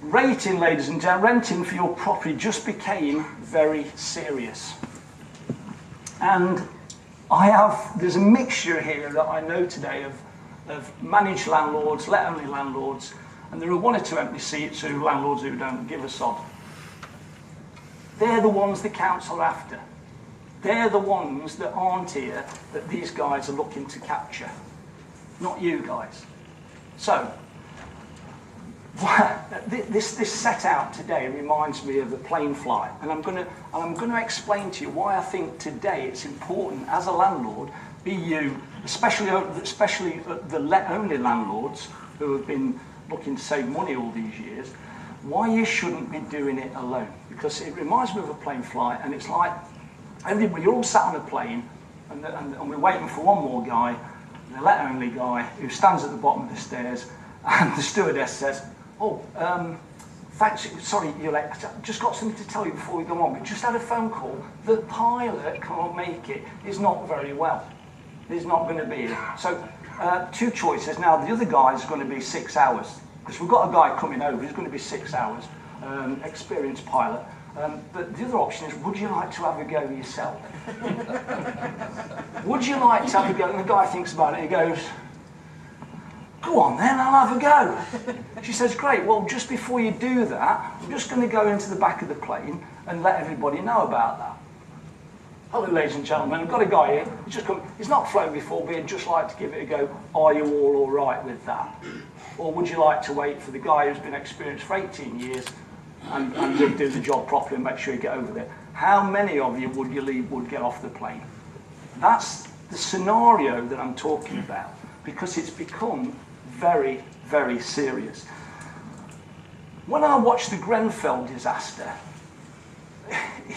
Rating, ladies and gentlemen, renting for your property just became very serious. And there's a mixture here that I know today of managed landlords, let-only landlords, and there are one or two empty seats who landlords who don't give a sod. They're the ones the council are after. They're the ones that aren't here that these guys are looking to capture, not you guys. So, this set out today reminds me of the plane flight, and I'm going to explain to you why I think today it's important as a landlord, be you, especially the let-only landlords who have been looking to save money all these years, why you shouldn't be doing it alone. Because it reminds me of a plane flight, and it's like everybody, you're all sat on a plane, and we're waiting for one more guy, the let-only guy, who stands at the bottom of the stairs, and the stewardess says, "Oh, thanks, sorry, you're late. I've just got something to tell you before we go on. We just had a phone call. The pilot can't make it. He's not very well. He's not going to be here." So, two choices. Now, the other guy is going to be 6 hours, because we've got a guy coming over. He's going to be 6 hours, experienced pilot. But the other option is, would you like to have a go yourself? Would you like to have a go? And the guy thinks about it. He goes, "Go on then, I'll have a go." She says, "Great, well, just before you do that, I'm just going to go into the back of the plane and let everybody know about that." Hello, ladies and gentlemen, I've got a guy here. He's not flown before, but he'd just like to give it a go. Are you all right with that? Or would you like to wait for the guy who's been experienced for 18 years and would do the job properly and make sure you get over there? How many of you would get off the plane? That's the scenario that I'm talking about, because it's become very, very serious. When I watched the Grenfell disaster,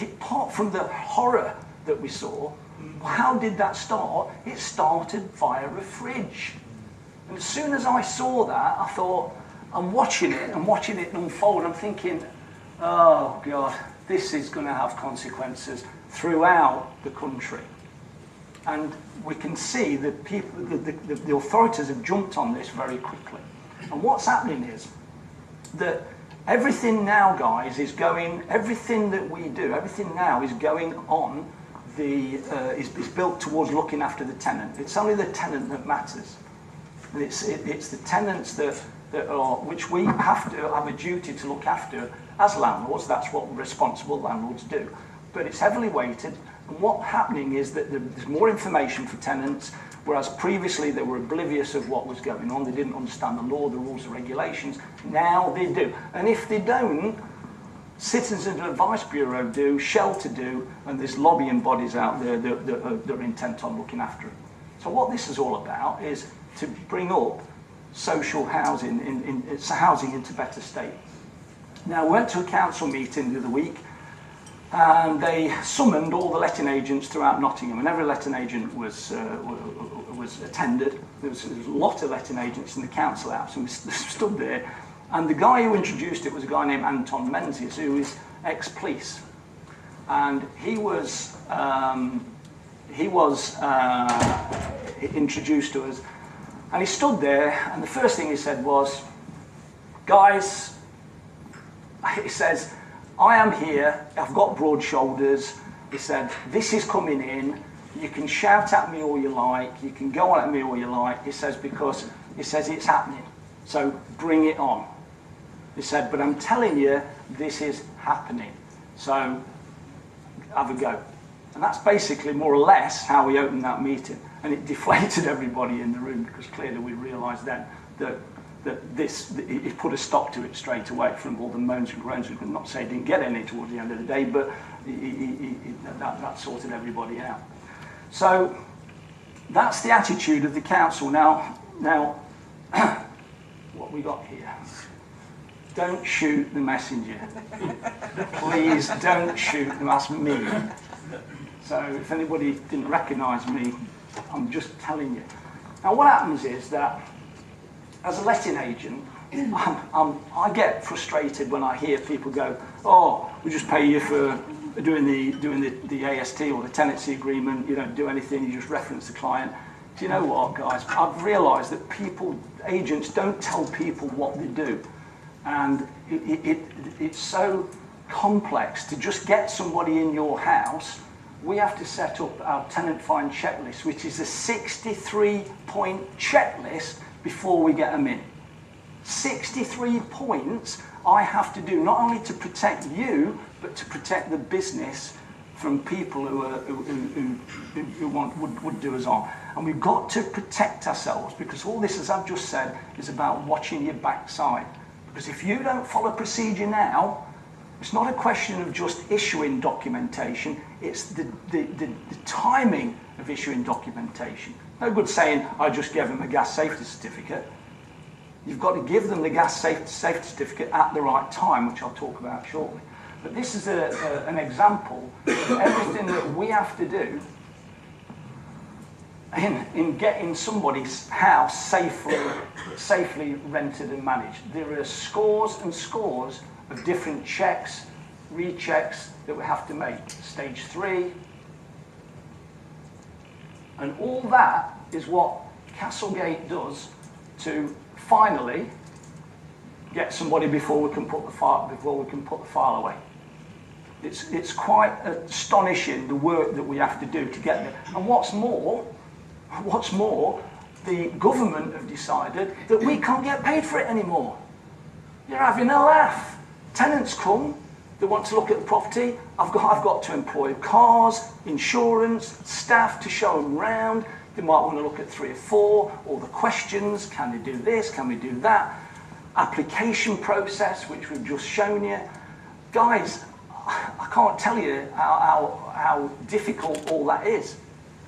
apart from the horror that we saw, how did that start? It started via a fridge. And as soon as I saw that, I thought, I'm watching it unfold. I'm thinking, oh God, this is going to have consequences throughout the country. And we can see that the authorities have jumped on this very quickly. And what's happening is that everything now, guys, everything that we do, everything now is going on, is built towards looking after the tenant. It's only the tenant that matters. And it's the tenants that are, which we have to have a duty to look after as landlords. That's what responsible landlords do. But it's heavily weighted. And what's happening is that there's more information for tenants, whereas previously they were oblivious of what was going on. They didn't understand the law, the rules, the regulations. Now they do. And if they don't, Citizens Advice Bureau do, Shelter do, and there's lobbying bodies out there that are intent on looking after it. So what this is all about is to bring up social housing, housing into better state. Now, we went to a council meeting the other week, and they summoned all the letting agents throughout Nottingham, and every letting agent was attended. There was a lot of letting agents in the council house, and we stood there. And the guy who introduced it was a guy named Anton Menzies, who is ex-police, and he was introduced to us, and he stood there, and the first thing he said was, "Guys," he says, "I am here, I've got broad shoulders." He said, "This is coming in, you can shout at me all you like, you can go on at me all you like," he says, "because," he says, "it's happening, so bring it on." He said, "But I'm telling you, this is happening, so have a go." And that's basically more or less how we opened that meeting. And it deflated everybody in the room, because clearly we realised then that it put a stop to it straight away, from all the moans and groans. We could not say he didn't get any towards the end of the day, but that sorted everybody out. So that's the attitude of the council. Now, what we got here? Don't shoot the messenger. Please don't shoot them. That's me. So if anybody didn't recognise me, I'm just telling you. Now what happens is that as a letting agent, I get frustrated when I hear people go, "Oh, we just pay you for doing the AST or the tenancy agreement. You don't do anything. You just reference the client." Do you know what, guys? I've realised that agents don't tell people what they do. And it's so complex to just get somebody in your house. We have to set up our tenant find checklist, which is a 63-point checklist before we get them in. 63 points I have to do, not only to protect you, but to protect the business from people who would do us on. And we've got to protect ourselves, because all this, as I've just said, is about watching your backside. Because if you don't follow procedure now, it's not a question of just issuing documentation, it's the timing of issuing documentation. No good saying, I just gave them a gas safety certificate. You've got to give them the gas safety certificate at the right time, which I'll talk about shortly. But this is an example of everything that we have to do in getting somebody's house safely rented and managed. There are scores and scores of different checks, rechecks that we have to make. Stage 3. And all that is what Castlegate does to finally get somebody before we can put the file away. It's quite astonishing, the work that we have to do to get there. And what's more, the government have decided that we can't get paid for it anymore. You're having a laugh. Tenants come, they want to look at the property. I've got to employ cars, insurance, staff to show them around. They might want to look at 3 or 4, all the questions, can they do this, can we do that? Application process, which we've just shown you. Guys, I can't tell you how difficult all that is.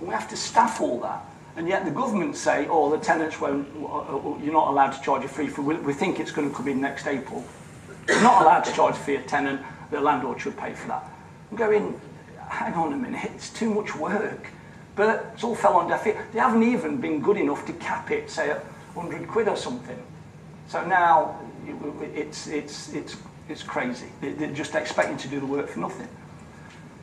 We have to staff all that. And yet the government say, oh, the tenants won't, you're not allowed to charge a fee for, we think it's going to come in next April. You're not allowed to charge a fee a tenant, the landlord should pay for that. I'm going, hang on a minute, it's too much work. But it's all fell on deaf ears. They haven't even been good enough to cap it, say, at 100 quid or something. So now it's crazy. They're just expecting to do the work for nothing.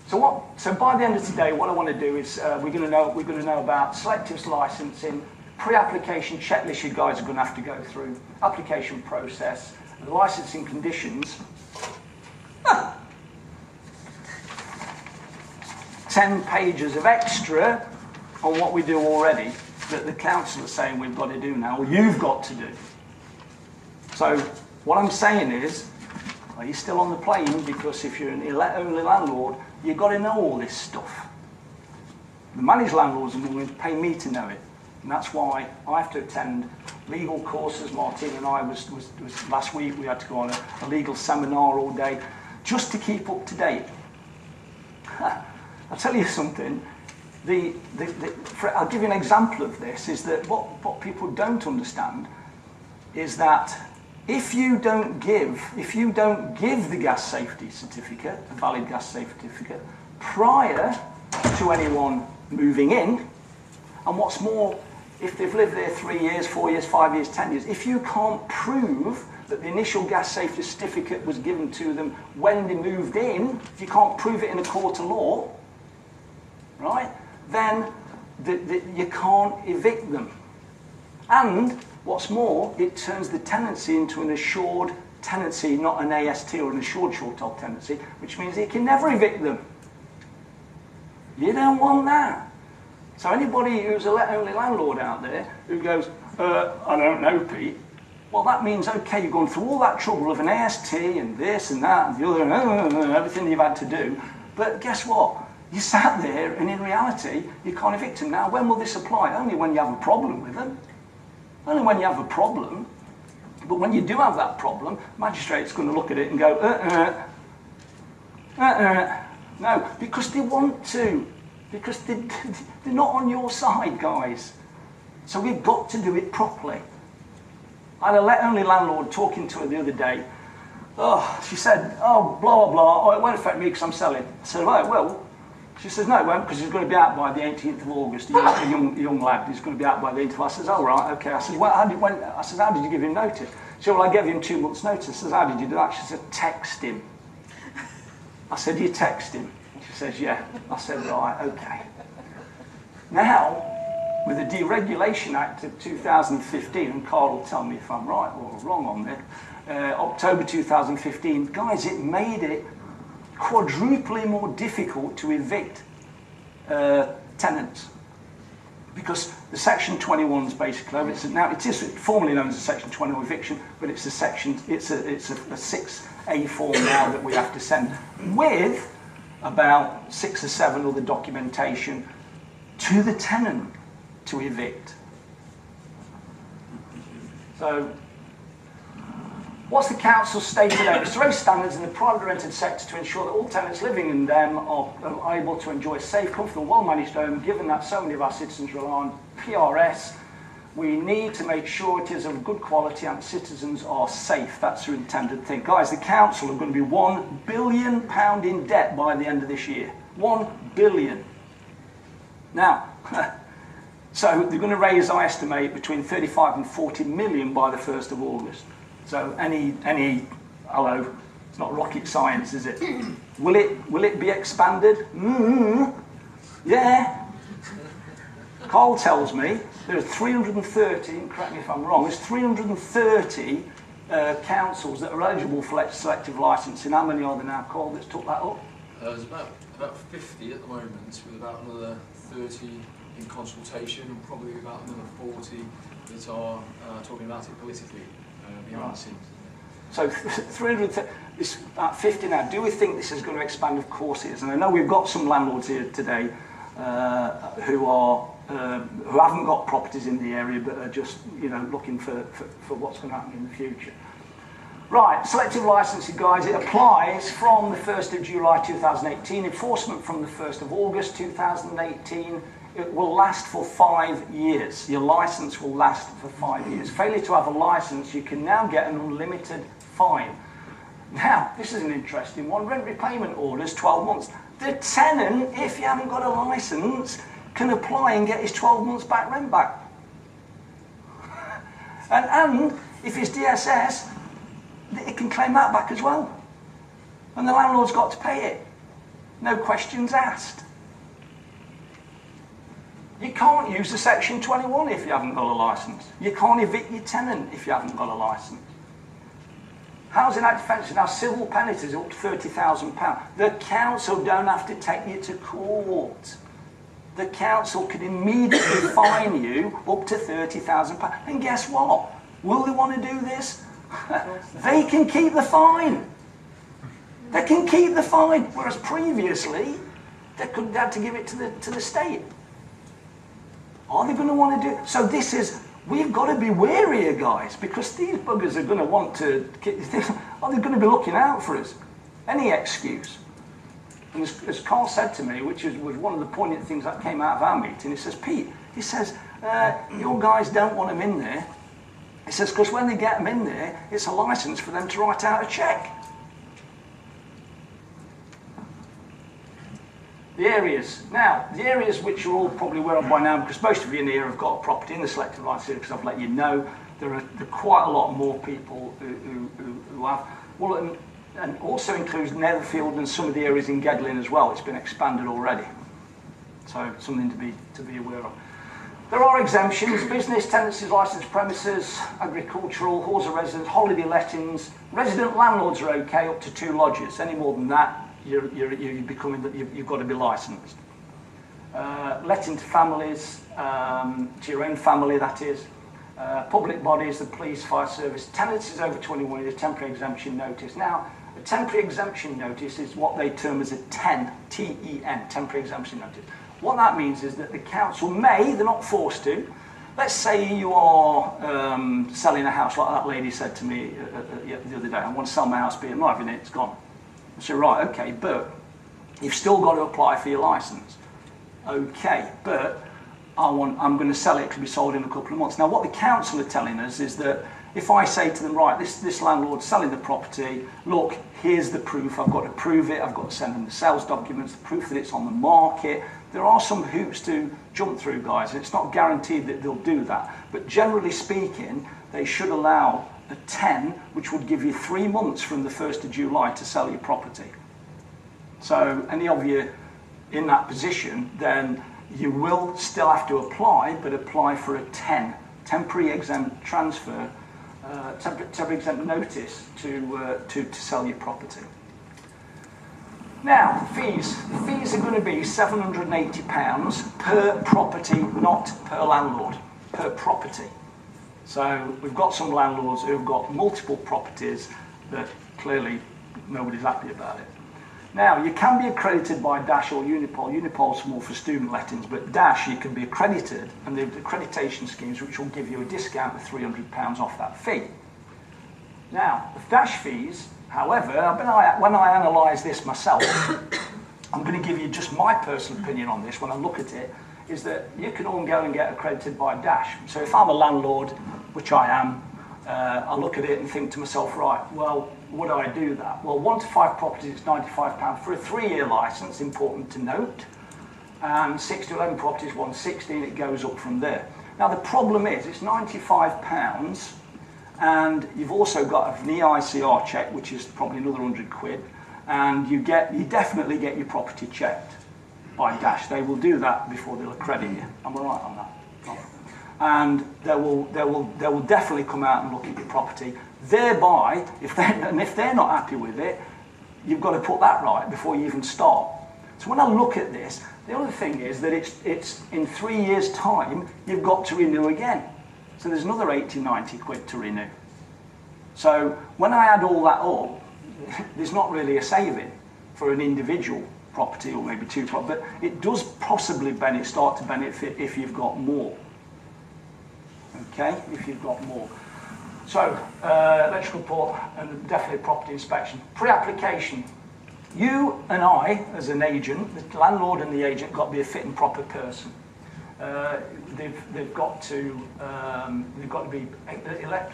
So by the end of today, what I want to do is we're going to know about Selective's licensing, pre-application checklist you guys are going to have to go through, application process, the licensing conditions. 10 pages of extra on what we do already that the council is saying we've got to do now, or you've got to do. So what I'm saying is, are you still on the plane? Because if you're an only landlord, you've got to know all this stuff. The managed landlords are going to pay me to know it. And that's why I have to attend legal courses. Martin and I was last week, we had to go on a legal seminar all day just to keep up to date. I'll tell you something, I'll give you an example of this, is that what people don't understand is that if you don't give the gas safety certificate, a valid gas safety certificate, prior to anyone moving in, and what's more, if they've lived there 3 years, 4 years, 5 years, 10 years, if you can't prove that the initial gas safety certificate was given to them when they moved in, if you can't prove it in a court of law, right, then you can't evict them. And what's more, it turns the tenancy into an assured tenancy, not an AST or an assured short-term tenancy, which means you can never evict them. You don't want that. So anybody who's a let-only landlord out there who goes, I don't know, Pete, well, that means, okay, you've gone through all that trouble of an AST and this and that and the other and everything you've had to do, but guess what? You sat there, and in reality, you can't evict them. Now, when will this apply? Only when you have a problem with them. Only when you have a problem. But when you do have that problem, magistrate's going to look at it and go, no, because they want to. Because they're not on your side, guys. So we've got to do it properly. I had a let-only landlord talking to her the other day. Oh, she said, oh, blah, blah, blah. Oh, it won't affect me because I'm selling. I said, well, it will. She says, no, it won't, because he's going to be out by the 18th of August. A young lad, he's going to be out by the 18th. I says, oh, right, okay. I says, well, how did you give him notice? She said, well, I gave him 2 months' notice. I says, how did you do that? She said, text him. I said, you text him? She says, yeah. I said, right, okay. Now, with the Deregulation Act of 2015, and Carl will tell me if I'm right or wrong on this, October 2015, guys, it made it quadruply more difficult to evict tenants. Because the Section 21 is basically over. Now it is formally known as a Section 21 eviction, but it's a 6A form now that we have to send with about 6 or 7 other documentation to the tenant to evict. So, what's the council's stated aim? It's to raise standards in the private rented sector to ensure that all tenants living in them are able to enjoy a safe, comfortable, well-managed home. Given that so many of our citizens rely on PRS, we need to make sure it is of good quality and citizens are safe. That's the intended thing. Guys, the council are going to be £1 billion in debt by the end of this year. 1 billion. Now, so they're going to raise, I estimate, between 35 and 40 million by the 1st of August. So hello, it's not rocket science, is it? Will it be expanded? Yeah. Carl tells me there are 330, and correct me if I'm wrong, there's 330 councils that are eligible for selective licensing. How many are there now, Carl, that's took that up? There's about 50 at the moment, with about another 30 in consultation, and probably about another 40 that are talking about it politically behind the scenes. So 300, this about 50 now. Do we think this is going to expand? Of course it is. And I know we've got some landlords here today who haven't got properties in the area, but are just looking for what's going to happen in the future. Right, selective licensing, guys, it applies from the 1st of July 2018, enforcement from the 1st of August 2018. It will last for 5 years. Your license will last for 5 years. Failure to have a license, you can now get an unlimited fine. Now, this is an interesting one. Rent repayment orders, 12 months. The tenant, if you haven't got a license, can apply and get his 12 months back rent back. and if it's DSS, it can claim that back as well. And the landlord's got to pay it. No questions asked. You can't use the Section 21 if you haven't got a licence. You can't evict your tenant if you haven't got a licence. Housing Act offences, now civil penalties up to £30,000. The council don't have to take you to court. The council could immediately fine you up to £30,000. And guess what? Will they want to do this? They can keep the fine. They can keep the fine. Whereas previously, they had to give it to the state. Are they going to want to do it? So we've got to be wary here, guys, because these buggers are going to want to, are they going to be looking out for us? Any excuse. And as Carl said to me, which was one of the poignant things that came out of our meeting, he says, Pete, he says, your guys don't want them in there. He says, because when they get them in there, it's a licence for them to write out a cheque. The areas. Now, the areas which you're all probably aware of by now, because most of you in here have got a property in the selective licence, because I've let you know, there are quite a lot more people who have. Well, and also includes Netherfield and some of the areas in Gedling as well. It's been expanded already. So, something to be aware of. There are exemptions: business, tenancies, licensed premises, agricultural, halls of residence, holiday lettings. Resident landlords are okay up to 2 lodges. Any more than that, you've got to be licensed. Letting to families, to your own family, that is. Public bodies, the police, fire service. Tenancies over 21 is a temporary exemption notice. Now, a temporary exemption notice is what they term as a TEN, T-E-N, temporary exemption notice. What that means is that the council may, they're not forced to, let's say you are selling a house, like that lady said to me the other day, I want to sell my house, but I'm not having it, it's gone. I said, right, okay, but you've still got to apply for your licence. Okay, but I'm going to sell it to be sold in a couple of months. Now, what the council are telling us is that if I say to them, right, this landlord's selling the property, look, here's the proof, I've got to prove it, I've got to send them the sales documents, the proof that it's on the market. There are some hoops to jump through, guys, and it's not guaranteed that they'll do that. But generally speaking, they should allow a 10, which would give you 3 months from the 1st of July to sell your property. So any of you in that position, then you will still have to apply, but apply for a temporary exempt transfer, temporary exempt notice to sell your property. Now, fees. The fees are going to be £780 per property, not per landlord, per property. So we've got some landlords who have got multiple properties that clearly nobody's happy about it. Now, you can be accredited by Dash or Unipol. Unipol's more for student lettings, but Dash, you can be accredited, and the accreditation schemes which will give you a discount of £300 off that fee. Now, the Dash fees, however, when I analyse this myself, I'm going to give you just my personal opinion on this when I look at it, is that you can all go and get accredited by Dash. So if I'm a landlord, which I am, I look at it and think to myself, right, well, would I do that? Well, 1 to 5 properties, it's £95 for a 3-year licence, important to note, and 6 to 11 properties, 160, and it goes up from there. Now, the problem is, it's £95, and you've also got an EICR check, which is probably another £100, and you definitely get your property checked by Dash. They will do that before they'll accredit you. Am I right on that? And they will definitely come out and look at your property. Thereby, if they're not happy with it, you've got to put that right before you even start. So when I look at this, the other thing is that it's in 3 years' time, you've got to renew again. So there's another 80, 90 quid to renew. So when I add all that up, there's not really a saving for an individual property or maybe 2 properties, but it does possibly start to benefit if you've got more. Okay, if you've got more. So, electrical report and definitely property inspection. Pre-application. You and I, as an agent, the landlord and the agent, got to be a fit and proper person. They've got to be elect.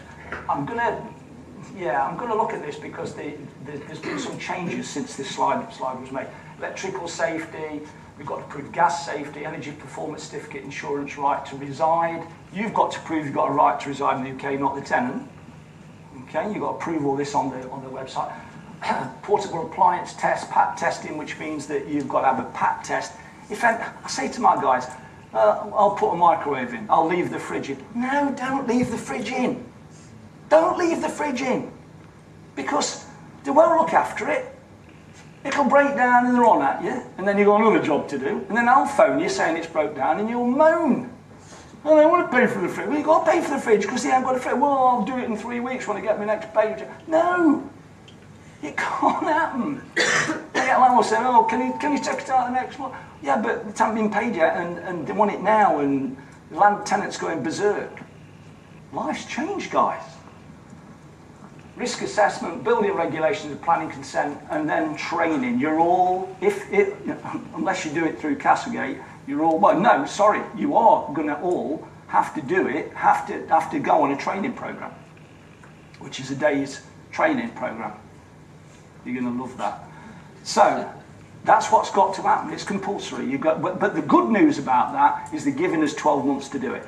I'm going to look at this because there's been some changes since this slide was made. Electrical safety. We've got to prove gas safety, energy performance certificate, insurance, right to reside. You've got to prove you've got a right to reside in the UK, not the tenant. Okay, you've got to prove all this on the website. Portable appliance test, PAT testing, which means that you've got to have a PAT test. I say to my guys, I'll put a microwave in, I'll leave the fridge in. No, don't leave the fridge in. Don't leave the fridge in. Because they won't look after it. It'll break down and they're on at you, and then you've got another job to do, and then I'll phone you saying it's broke down, and you'll moan. Oh, they want to pay for the fridge. Well, you've got to pay for the fridge because they haven't got a fridge. Well, I'll do it in 3 weeks when I get my next pay. No, it can't happen. They get landlord saying, oh, can you take it out the next month? Yeah, but it hasn't been paid yet, and they want it now, and the land tenant's going berserk. Life's changed, guys. Risk assessment, building regulations, planning consent, and then training. You're all, unless you do it through Castlegate, you are going to all have to do it, have to go on a training program, which is a day's training program. You're going to love that. So that's what's got to happen. It's compulsory. But the good news about that is they're giving us 12 months to do it.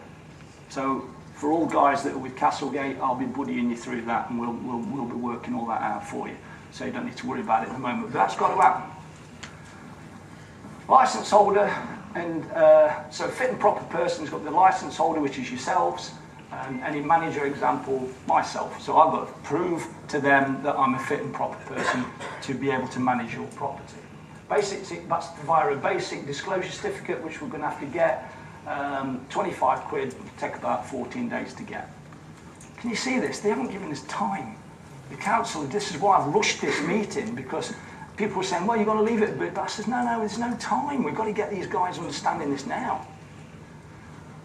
So for all guys that are with Castlegate, I'll be buddying you through that, and we'll be working all that out for you. So you don't need to worry about it at the moment. But that's got to happen. Licence holder, and so fit and proper person's got the licence holder, which is yourselves, and any manager, example, myself. So I've got to prove to them that I'm a fit and proper person to be able to manage your property. That's via a basic disclosure certificate, which we're going to have to get. 25 quid, take about 14 days to get. Can you see this? They haven't given us time. The council, this is why I've rushed this meeting, because people were saying, well, you've got to leave it a bit. But I said, no, there's no time. We've got to get these guys understanding this now.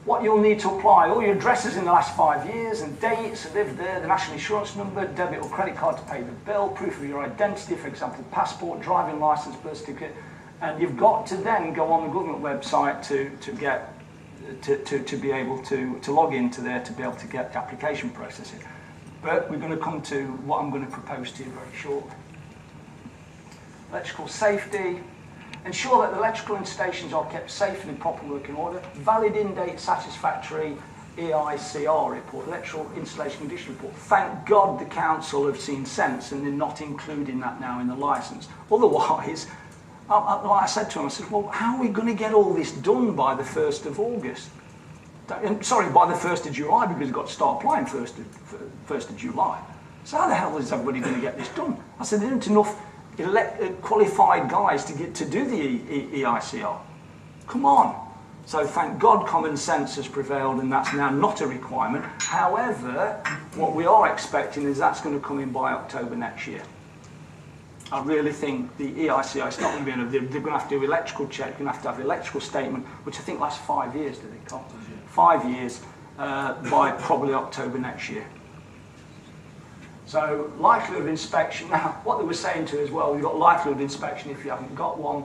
What you'll need to apply, all your addresses in the last 5 years and dates, lived there, the national insurance number, debit or credit card to pay the bill, proof of your identity, for example, passport, driving licence, birth certificate. And you've got to then go on the government website to be able to log into there to be able to get the application processing. But we're going to come to what I'm going to propose to you very shortly. Electrical safety. Ensure that the electrical installations are kept safe and in proper working order. Valid in-date satisfactory EICR report, electrical installation condition report. Thank God the council have seen sense and they're not including that now in the licence. Otherwise, like I said to him, I said, well, how are we going to get all this done by the 1st of August? Sorry, by the 1st of July, because we've got to start applying 1st of July. So how the hell is everybody going to get this done? I said, there isn't enough qualified guys to do the EICR. Come on. So thank God common sense has prevailed and that's now not a requirement. However, what we are expecting is that's going to come in by October next year. I really think the EICR is not going to be enough. They're going to have to do electrical check, they're going to have to have electrical statement, which I think lasts 5 years, do they, Carl? 5 years by probably October next year. So likelihood of inspection, now what they were saying to as well, you've got likelihood of inspection if you haven't got one,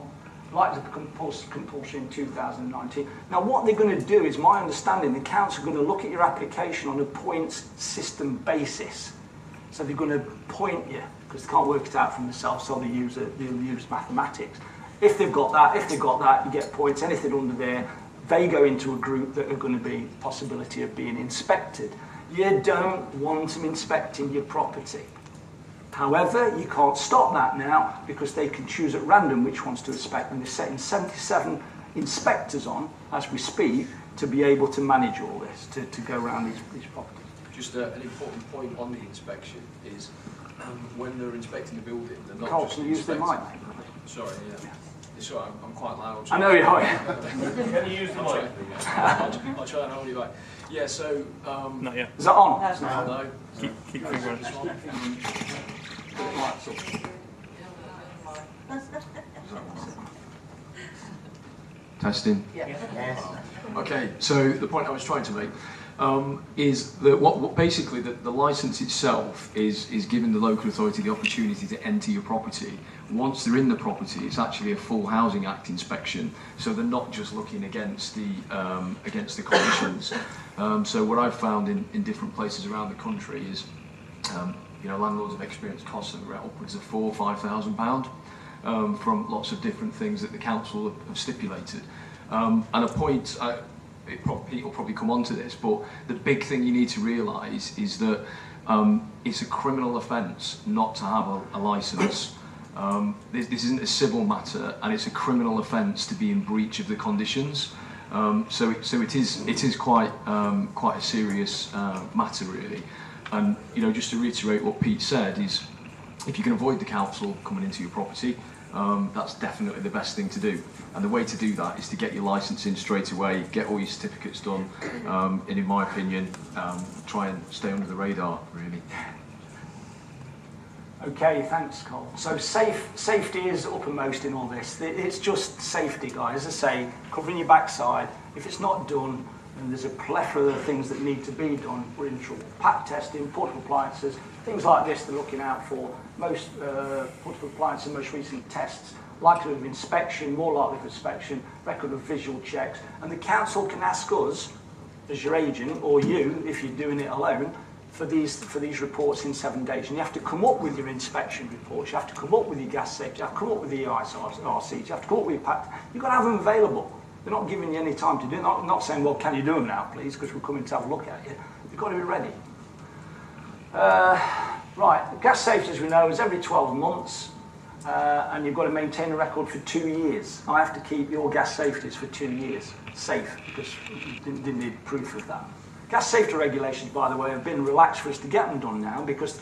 likelihood of compulsion in 2019. Now what they're going to do is, my understanding, the council are going to look at your application on a points system basis. So they're going to point you, because they can't work it out for themselves, so they'll use mathematics. If they've got that, you get points. Anything under there, they go into a group that are going to be possibility of being inspected. You don't want them inspecting your property. However, you can't stop that now because they can choose at random which ones to inspect, and they're setting 77 inspectors on, as we speak, to be able to manage all this, to go around these properties. Just an important point on the inspection is when they're inspecting the building, they're not Carl, just can you use the mic? Sorry, yeah. It's all right, I'm quite loud. I know you are. Can you use the mic? I'll try and hold you back. Yeah, so... Not yet. Is that on? No. Keep fingering. Testing. Yes. Okay, so the point I was trying to make is that basically the licence itself is giving the local authority the opportunity to enter your property. Once they're in the property, it's actually a full Housing Act inspection, so they're not just looking against the conditions. So what I've found in different places around the country is, landlords have experienced costs of upwards of £4,000 or £5,000 from lots of different things that the council have stipulated. And a point. Pete will probably come on to this, but the big thing you need to realise is that it's a criminal offence not to have a licence. This isn't a civil matter, and it's a criminal offence to be in breach of the conditions. So it is quite a serious matter, really. And just to reiterate what Pete said is, if you can avoid the council coming into your property, that's definitely the best thing to do. And the way to do that is to get your licence in straight away, get all your certificates done, and in my opinion, try and stay under the radar, really. Okay, thanks, Cole. So safety is uppermost in all this. It's just safety, guys. As I say, covering your backside. If it's not done, and there's a plethora of things that need to be done, we're in trouble. Pack testing, portable appliances, things like this they're looking out for. Most portable appliances, most recent tests, likelihood of inspection, more likely of inspection, record of visual checks. And the council can ask us, as your agent, or you, if you're doing it alone, for these reports in 7 days. And you have to come up with your inspection reports, you have to come up with your gas safety, you have to come up with the RCs, you have to come up with your pack. You've got to have them available. They're not giving you any time to do it. Not saying, well, can you do them now, please, because we're coming to have a look at you. You've got to be ready. Right, gas safety, as we know, is every 12 months, and you've got to maintain a record for 2 years. I have to keep your gas safeties for 2 years safe, because you didn't need proof of that. Gas safety regulations, by the way, have been relaxed for us to get them done now, because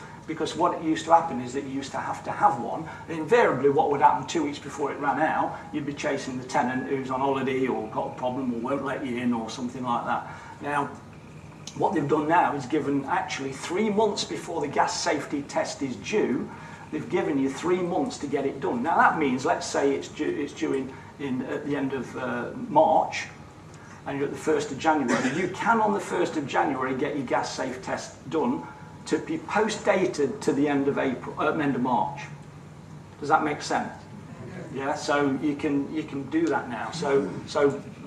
what used to happen is that you used to have one, and invariably what would happen 2 weeks before it ran out, you'd be chasing the tenant who's on holiday or got a problem or won't let you in or something like that. Now, what they've done now is given actually 3 months before the gas safety test is due, they've given you 3 months to get it done. Now that means, let's say it's due at the end of March, and you're at the 1st of January, you can on the 1st of January get your gas safe test done to be post-dated to the end of March. Does that make sense? Yeah, so you can do that now. So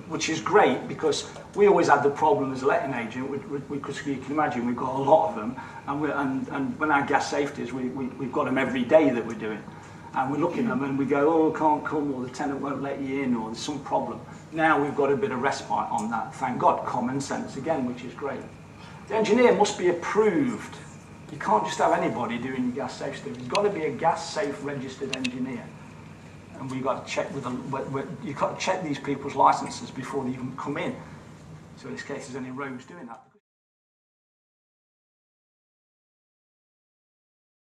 which is great, because we always had the problem as a letting agent, because you can imagine we've got a lot of them, and when our gas safeties, we've got them every day that we're doing. And we're looking at them and we go, oh, can't come, or the tenant won't let you in, or there's some problem. Now we've got a bit of respite on that, thank God. Common sense again, which is great. The engineer must be approved. You can't just have anybody doing your gas safe stuff. There's got to be a gas safe registered engineer. and we got to check with them. You've got to check these people's licences before they even come in. So in this case, there's only Rose doing that.